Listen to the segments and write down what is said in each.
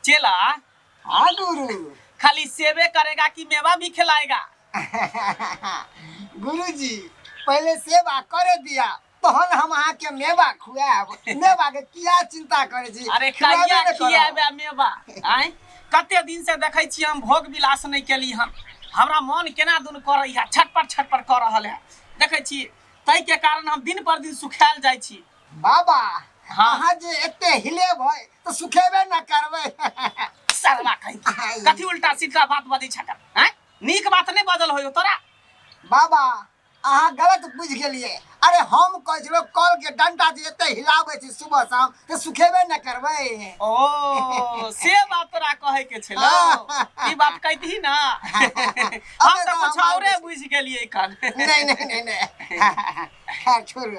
चेला हाँ गुरु। खाली सेवे करेगा कि मेवा भी खिलाएगा? गुरुजी पहले सेवा करे दिया तहन हम अहाँ के मेवा खुआब। मेवा के किया चिंता करे छी? अरे कहिया खियाबे मेवा? आय कते दिन से देखै छी हम भोग विलास नहीं केली हम। हमरा मन केना दुन करै है, छटपट छटपट कर रहल है। देखै छी तै के कारण हम दिन पर दिन सुखायल जाइ छी। बाबा हाँ। अहाँ जे एते हिले भय तो सुखेबे न करबै। सरवा कहि कथी उल्टा सीधा बात बजै छटा? हैं नीक बात नहीं बजल होयो तोरा। बाबा अहाँ गलत बुझ गेलिए। अरे हम कहै छलो कल के डंडा जे एते हिलाबै छी सुबह शाम तो सुखेबे न करबै। ओ से बात तोरा कहे के छलो। ई बात कहती ना। हम तो कुछ औरे बुझ गेलिए कल। नहीं नहीं नहीं नहीं छोड़।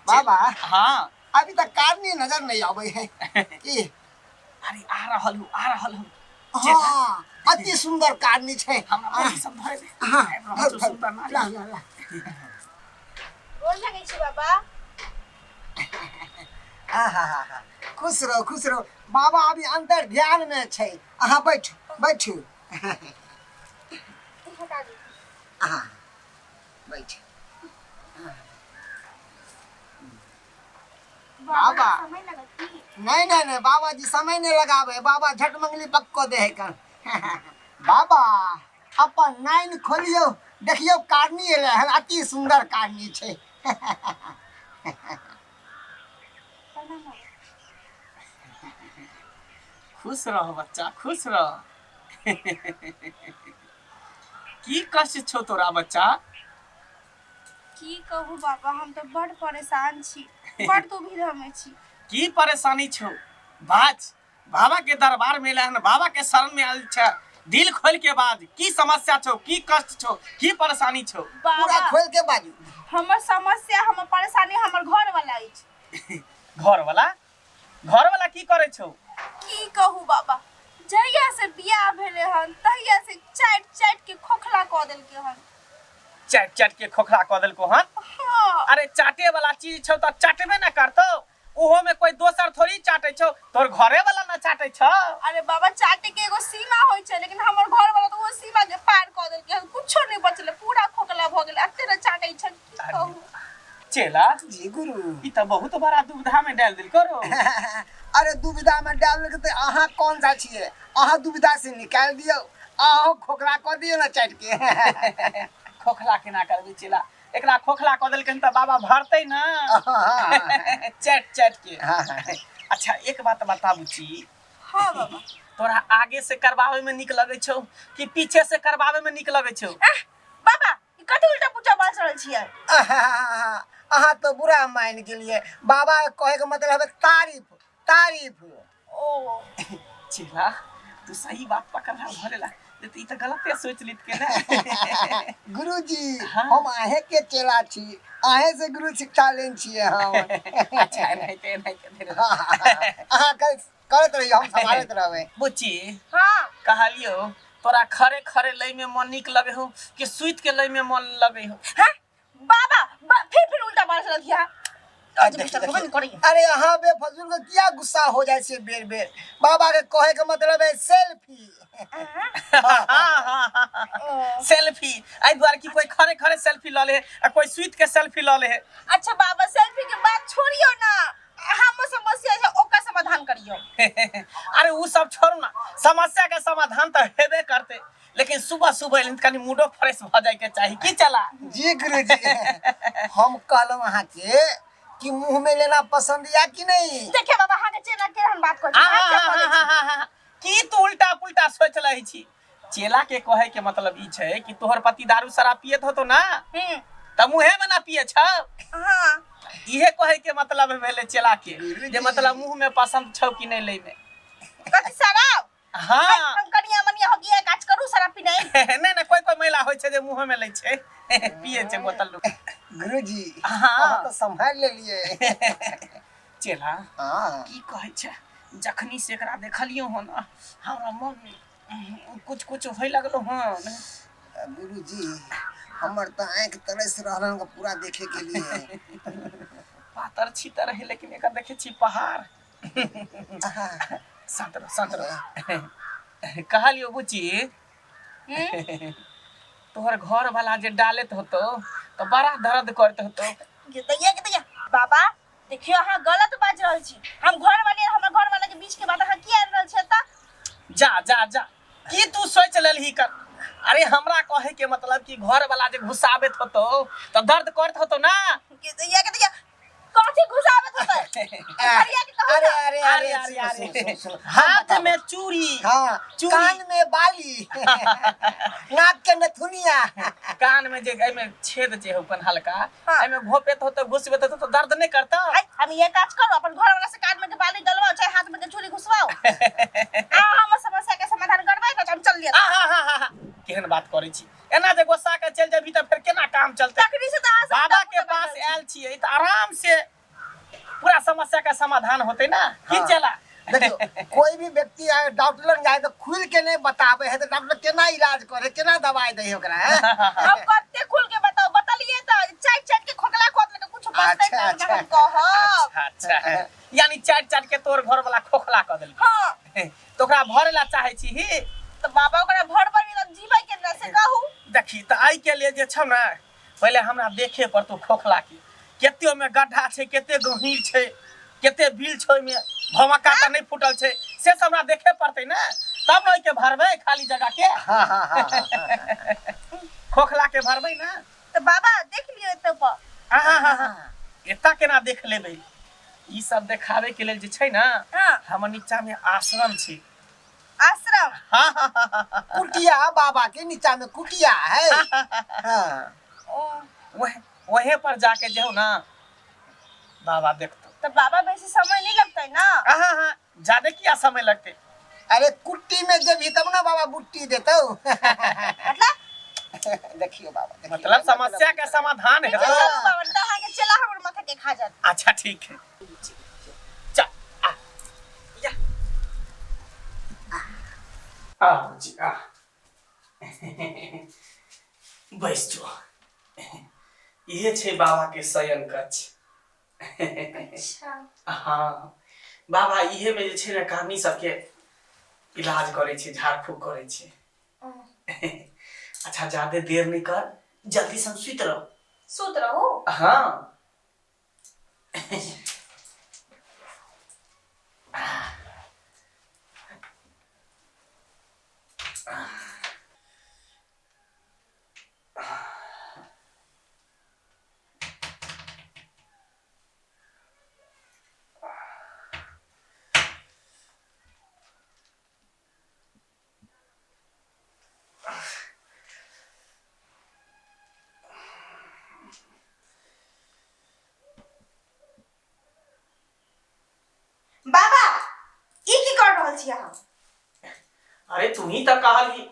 बाबा हाँ अभी तक कारनी नजर नहीं आवे है की? अरे आ रहल हूँ। हाँ अति सुंदर कारनी छै। हमरा सब भरे दे। हाँ बहुत सुंदर नारी। ला ला ला। गोर लगै छी बाबा। आहा खुश रहो बाबा अभी अंदर ध्यान में छै। अहाँ बैठू हाँ बैठ। बाबा समय लगत की? नहीं बाबा जी समय नहीं लगावे। बाबा झट मंगली पक्को दे है कर। बाबा अपन नाइन खोलियो देखियो कारनी एले है। अति सुंदर कारनी छै। खुश रहो बच्चा खुश रह। की कष्ट छो तोरा बच्चा? की कहू बाबा हम तो बड़ परेशान छी। बड़ दुविधा में छी। की परेशानी छो? बाबा के दरबार में लहन बाबा के शरण में आयल छ। दिल खोल के बाज की समस्या छो, की कष्ट छो, की परेशानी छो? पूरा बाबा खोल के बाजू। हमर समस्या हमर परेशानी हमर घर वाला अछि। घर वाला की करे छो? की कहू बाबा जहिया से बियाह भेले हन तहिया से चाट के खोखला क देलके हन। चाट के खोखला क देलको हन? हाँ। अरे चाटे वाला चीज छो तो चाटबे ना करतो। ओहो में कोई दोसर थोड़ी चाटे छो, तोर घरे वाला ना चाटे छो। अरे बाबा चाटे के एगो सीमा होय छै लेकिन हमर घर वाला तो वो सीमा के पार क देलके हन। कुछो नहीं बचले पूरा खोखला भ गेले। अते न चाटे छै की कहू। चेला जी गुरु। ई तो बहुत बड़ा दुविधा में डाल दिल करो। अरे दुविधा में डाल के तो अहाँ कौन सा छिए? अहाँ दुविधा से निकाल दियो। अहाँ खोखला क दियो ना चाट के। खोखला केना करबी चेला? एकरा खोखला क देलकन त बाबा भरतै ना। चाट के। अच्छा एक बात बता बुची। हाँ बाबा। तोरा आगे से करवावे में निक लगे छौ कि पीछे से करवावे में निक लगे छौ? बाबा ई कथि उल्टा पुल्टा बात रहल छियै? अहाँ तो बुरा मान गेलिए। बाबा कहे के मतलब है तारीफ। ओ चेला तू सही बात पकड़ रहा भरेला। ई त गलते सोच लित के ना। गुरुजी हाँ। हम आहे के चेला छी। आहे से गुरु शिक्षा लेन छिए हम। अच्छा नहीं ते अहाँ करत रहियो हम संभालत रहबै। बुची हाँ कहलियो तोरा खरे लई में मन निक लगे हो कि सुइत के लई में मन लगे हो? हैं बाबा फिर उल्टा बात रहल छियै। अरे यहाँ बेफजूल को क्या गुस्सा हो जाए से बेर बाबा के कहे के मतलब है सेल्फी। सेल्फी आई द्वार की कोई खरे सेल्फी ल ले है कोई सुइत के सेल्फी ल ले है। अच्छा बाबा सेल्फी के बात छोड़ियो ना। हम समस्या है ओका समाधान करियो। अरे वो सब छोड़ ना, समस्या के समाधान तो हेबे करते लेकिन सुबह कनी मूडो फ्रेश भ जाए के चाहिए की चला? जी गुरुजी हम कहलम अहाँ के कि मुंह में लेना पसंद या कि नहीं? देखिए बाबा हां के चेला के हम बात कर छी। की तू उल्टा पुल्टा सोच लही छी? चेला के कहे के मतलब ई छै कि तोहर पति दारू शराब पियत होतो ना त मुंहे में ना पिए छ। हां इहे कहे के मतलब भेले चेला के जे मतलब मुंह में पसंद छौ कि नहीं लई में? कथि शराब? हां हम कनिया मनिया हो गया काज करू शराब पी नहीं। नहीं कोई महिला होय छै जे मुंह में लै छै पिए छै बोतल। गुरुजी हाँ तो संभाल ले लिए। चेला हाँ की कहे छै जखनी से एकरा देखलियो हो ना हमरा मन कुछ होय लगलो हन। गुरुजी हमर तो आंख तरस रहलन का पूरा देखे के लिए। पातर छीतर है लेकिन एकर देखे छी पहाड़। शांत रहो कहलियो बुची तोहर घर वाला जे डालत होतो तो बड़ा दर्द करत होतो। ये बाबा देखियो अहाँ गलत बाज रहल छी। हम घर वाले हमर घर वाला के बीच के बात अहाँ की आ रहल छी त? जा की तू सोच लेलही कर। अरे हमरा कहे के मतलब कि घर वाला जे घुसाबत होतो तो दर्द करत होतो ना। ये कथि घुसाबत होतै? अरे हाथ में चूड़ी, हाँ कान में बाली नाक के नथुनिया कान में जे एमे छेद जे होपन हल्का एमे घोपेत होतो घुसबेत होतो तो दर्द नहीं करता। हम ये काज करो अपन घर वाला से कान में के बाली डलवाओ चाहे हाथ में के चूड़ी घुसवाओ हम समस्या के समाधान करबै त हम चल लिया। केहन बात करै छी एना जे गोसा के चल जेबी त फिर केना काम चलतै? तकरी से त बाबा के पास आयल छियै त आराम से पूरा समस्या का समाधान होते ना। की चला देखियो कोई भी व्यक्ति डॉक्टर जाए तो खुल के नहीं बतावे है तो डॉक्टर केना इलाज करे केना दवाई दे ओकरा है। हम कते खुल के बताओ बतलिए त चाट के खोखला खोद ले कुछ बचतै त हम कहब। अच्छा यानी चाट के तोर घर वाला खोखला क देल। हां तो ओकरा भरेला चाहे छी ही तो बाबा ओकरा भर पर भी जीबै के न से कहू। देखी त आई के लिए जे छ ना पहले हमरा देखे पर तो खोखला की केते में गड्ढा छै केते गहीर छै केते बिल छै में भमका त नहीं फुटल छै से सब हमरा देखे पड़तै ना तब न के भरबै खाली जगह के। खोखला के भरबै ना तो बाबा देख लियो त पर एता केना देख लेबै? ई सब देखावे के लेल जे छै ना हां हमर नीचा में आश्रम छै। आश्रम कुटिया बाबा के नीचा में कुटिया है। वहीं पर जाके जाओ ना बाबा देखतो तो बाबा बेसी समय नहीं लगता है ना। हाँ ज्यादा क्या समय लगते? अरे कुट्टी में जब तब ना बाबा बुट्टी देतो मतलब देखियो बाबा देखियो। मतलब समस्या का समाधान है। चलो बाबा नहा के चला हमर माथा के खा जात। अच्छा ठीक है चल जी बैस जो ये छे बाबा के शयन कक्ष। अच्छा हाँ बाबा इहे में जे छे ना कामी सबके इलाज करे छे झाड़ फूक करे छे। अच्छा ज्यादा देर नहीं कर जल्दी से सुत रहो। हाँ बाबा ई की कर रहल छी अहाँ? अरे तू ही तो कहली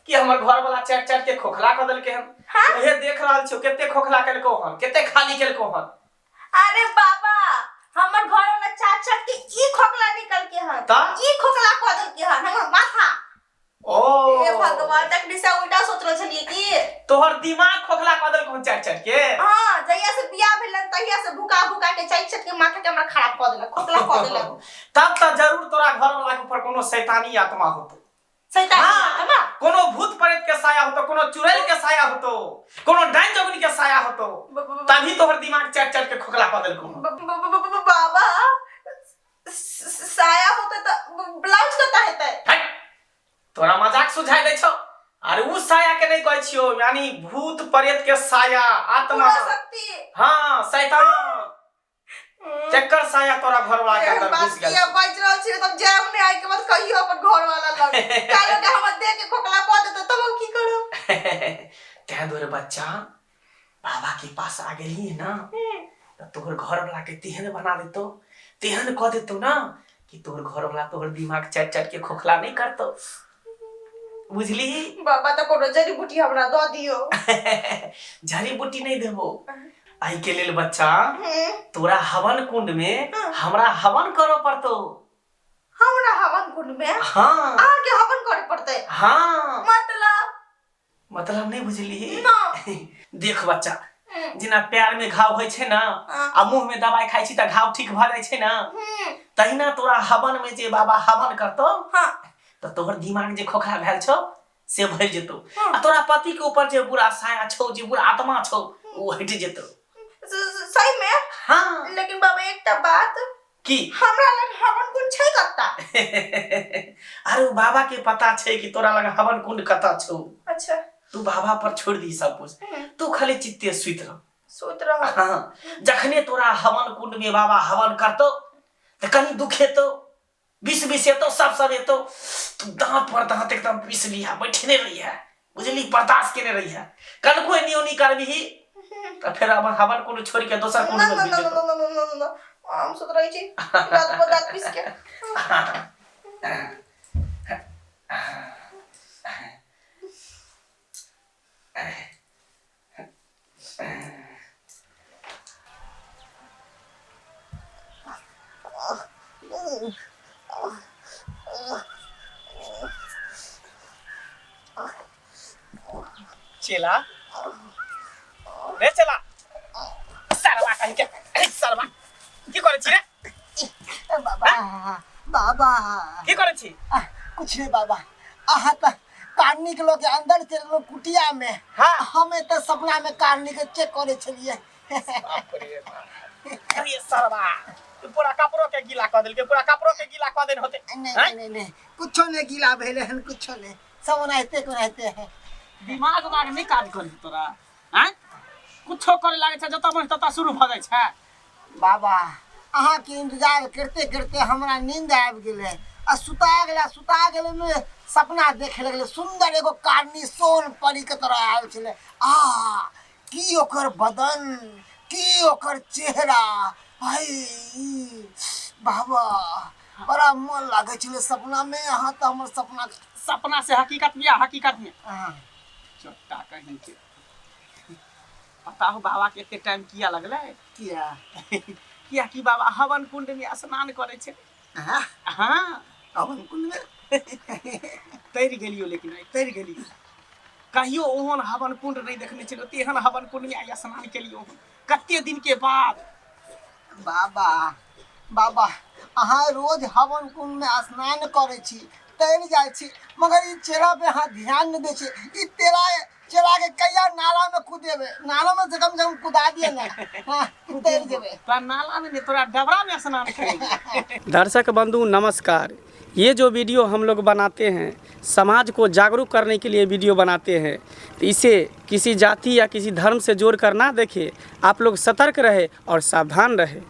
कि हमर घर वाला चाट के खोखला क देल के हम। हाँ? उहे देख रहल छियो केते खोखला केलको हन केते खाली केलको हन। अरे बाबा हमर घर वाला चाचा के ई खोखला निकल के हन ई खोखला क देल के हन हमर माथा। ओ हे भगवान तकनी से उल्टा सोच रहल छलिए की तोहर दिमाग खोखला क देल कोन चाट के। हां जइया से बियाह भेलन तहिया से भुका के चाट के माथा के हमरा खराब क देलक खोखला क देलक। तब त जरूर तोरा घर वाला के ऊपर कोनो शैतानी आत्मा होतो। शैतानी आत्मा कोनो भूत प्रेत के साया होतो कोनो चुड़ैल के साया होतो कोनो डाइन जोगनी के साया होतो तभी तोहर दिमाग चाट के खोखला क देल को। बाबा साया होता तो ब्लाउज कता हेतै? तोरा मजाक सुझाई दै छौ। अरे उ साया के नहीं कहै छियो यानी भूत प्रेत के साया आत्मा शक्ति। हां शैतान चक्कर साया तोरा घर वाला के अंदर घुस गेल। ये बज रहल छी तब जाम ने आइ के बाद कहियो अपन घर वाला लग कालो के हम देख के खोखला क देत तब हम की करब? कह दो रे बच्चा बाबा के पास आ गेली है ना तो तोहर घर वाला के तेहन बना देतो तेहन क देतो ना कि तोहर घर वाला तोहर दिमाग चाट के खोखला नहीं करतो। बुझली? बाबा तो कोनो जड़ी बूटी हमरा द दियो। जड़ी बूटी नहीं देबो आई के लेल बच्चा तोरा हवन कुंड में हमरा हवन करो पड़तो। हमरा हवन कुंड में हां आके हवन करे पड़तै? हां मतलब नहीं बुझली ना। देख बच्चा जिना पैर में घाव होय छे ना आ मुंह में दवाई खाइ छी त घाव ठीक भ जाय छे ना तहिना तोरा हवन में जे बाबा हवन करतो हाँ तो तोहर दिमाग जे खोखला भेल छौ से भर जेतो हाँ। आ तोरा पति के ऊपर जे बुरा साया छौ जे बुरा आत्मा छौ वो हट जेतो। सही में। हाँ लेकिन बाबा एक बात की हमरा लग हवन कुंड छै कत्ता? अरे बाबा के पता छे कि तोरा लग हवन कुंड कता छौ। अच्छा तू बाबा पर छोड़ दी सब कुछ, तू खाली चित्ते सोच रहा। हाँ जखने तोरा हवन कुंड में बाबा हवन करतो तो कनी दुखेतो विष एतो सब एतो तू दांत पर दांत एकदम पीस लिया बैठने रही है बुझली बर्दाश्त केने रही है। कल कोई नियोनी करबी तो फिर अब हवन कुंड छोड़ के दोसर कुंड में जेतो। हम सोच रही छी रात को दांत पीस के। चेला रे चला सरवा कहि के सरवा की करे छी रे बाबा बाबा की करे छी? कुछ नहीं बाबा, अहाँ तो कार निकलो के अंदर चलो कुटिया में। हाँ हमें तो सपना में कार निकल चेक करे छलिए। बाप रे बाप। अरे सरवा तू पूरा कपड़ों के गीला कर देल के पूरा कपड़ों के गीला कर देन होते। नहीं कुछो नहीं गीला भेले हन कुछो नहीं सब ओनाहिते कोनाहिते है। दिमाग उमाग नहीं काज करी तोरा हैं कुछो करे लागे छ जता मन तता शुरू भ जाय छ। बाबा अहाँ के इंतजार करते करते हमरा नींद आबि गेले आ सुता गेले में सपना देखे लगले सुंदर एगो कारनी सोन परी के तरह आयल छले। की ओकर बदन की ओकर चेहरा हाय बाबा बड़ा मन लागे छले सपना में। अहाँ तो हमर सपना से हकीकत में छोटा कहीं के पता हो बाबा के एते टाइम किया लगले किया कि बाबा हवन कुंड में स्नान करे छे। हाँ हवन कुंड में तैर गेलियो लेकिन तैर गेलियो कहियो ओहन हवन कुंड नहीं देखने छे तेहन हवन कुंड में आया स्नान केलियो कते दिन के बाद। बाबा अहाँ रोज हवन कुंड में स्नान करे छी तैर जाय छी मगर ई चेला पे अहाँ ध्यान नहीं दे छी। ई चेला के कहिया नाला में कूदेबे नाला में से कम कुदा दिए ना तैर जेबे तो नाला में तोरा डबरा में स्नान करेंगे। दर्शक बंधु नमस्कार, ये जो वीडियो हम लोग बनाते हैं समाज को जागरूक करने के लिए वीडियो बनाते हैं, तो इसे किसी जाति या किसी धर्म से जोड़ कर ना देखें। आप लोग सतर्क रहे और सावधान रहे।